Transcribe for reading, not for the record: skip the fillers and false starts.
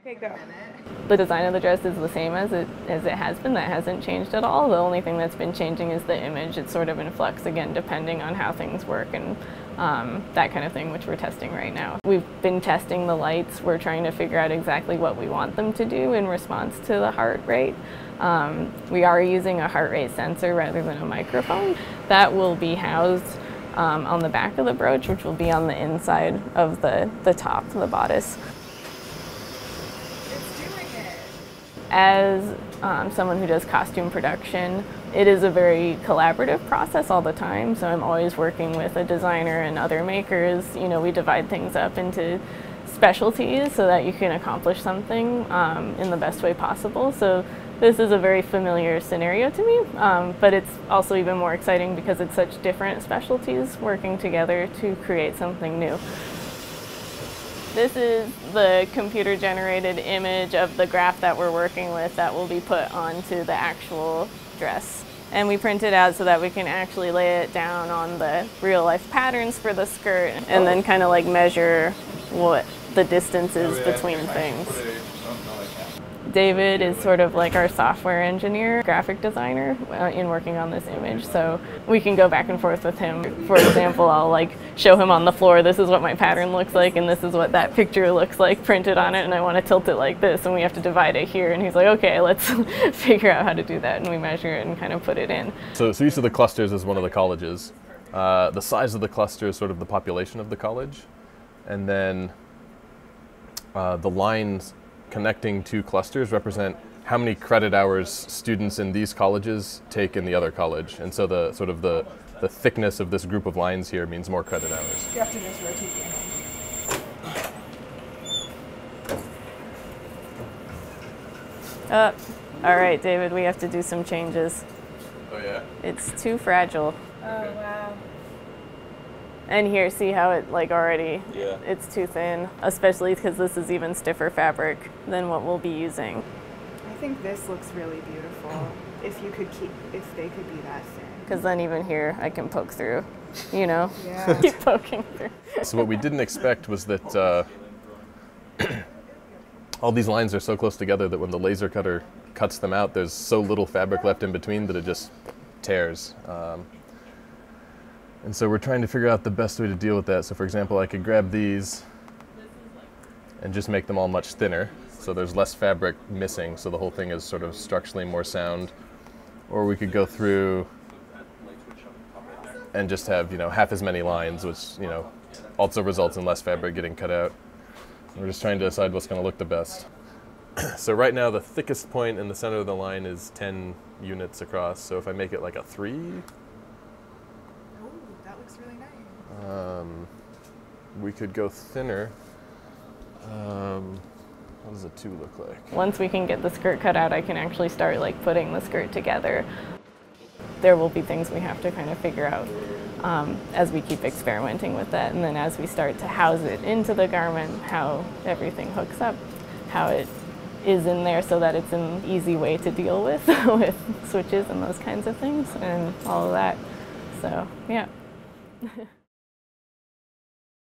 Okay, go. The design of the dress is the same as it has been. That hasn't changed at all. The only thing that's been changing is the image. It's sort of in flux, again, depending on how things work and that kind of thing, which we're testing right now. We've been testing the lights. We're trying to figure out exactly what we want them to do in response to the heart rate. We are using a heart rate sensor rather than a microphone. That will be housed on the back of the brooch, which will be on the inside of the top, the bodice. As someone who does costume production, it is a very collaborative process all the time, so I'm always working with a designer and other makers. You know, we divide things up into specialties so that you can accomplish something in the best way possible. So this is a very familiar scenario to me, but it's also even more exciting because it's such different specialties working together to create something new. This is the computer-generated image of the graph that we're working with that will be put onto the actual dress. And we print it out so that we can actually lay it down on the real-life patterns for the skirt and then kind of like measure what the distance is between things. David is sort of like our software engineer, graphic designer in working on this image, so we can go back and forth with him. For example, I'll like show him on the floor, this is what my pattern looks like and this is what that picture looks like printed on it, and I want to tilt it like this and we have to divide it here, and he's like, okay, let's figure out how to do that, and we measure it and kind of put it in. So each of the clusters is one of the colleges. The size of the cluster is sort of the population of the college, and then the lines connecting two clusters represent how many credit hours students in these colleges take in the other college. And so the sort of the thickness of this group of lines here means more credit hours. You have to just rotate your hand. All right, David, we have to do some changes. Oh yeah? It's too fragile. Oh, wow. And here, see how it like already, Yeah. It's too thin, especially because this is even stiffer fabric than what we'll be using. I think this looks really beautiful if they could be that thin. Because then even here, I can poke through, you know? Yeah. Keep poking through. So what we didn't expect was that all these lines are so close together that when the laser cutter cuts them out, there's so little fabric left in between that it just tears. And so we're trying to figure out the best way to deal with that. So for example, I could grab these and just make them all much thinner, so there's less fabric missing, so the whole thing is sort of structurally more sound. Or we could go through and just have, you know, half as many lines, which, you know, also results in less fabric getting cut out. We're just trying to decide what's going to look the best. So right now the thickest point in the center of the line is 10 units across, so if I make it like a 3, That looks really nice. we could go thinner. What does a 2 look like? Once we can get the skirt cut out, I can actually start like putting the skirt together. There will be things we have to kind of figure out as we keep experimenting with that, and then as we start to house it into the garment, how everything hooks up, how it is in there so that it's an easy way to deal with, with switches and those kinds of things and all of that. So, yeah.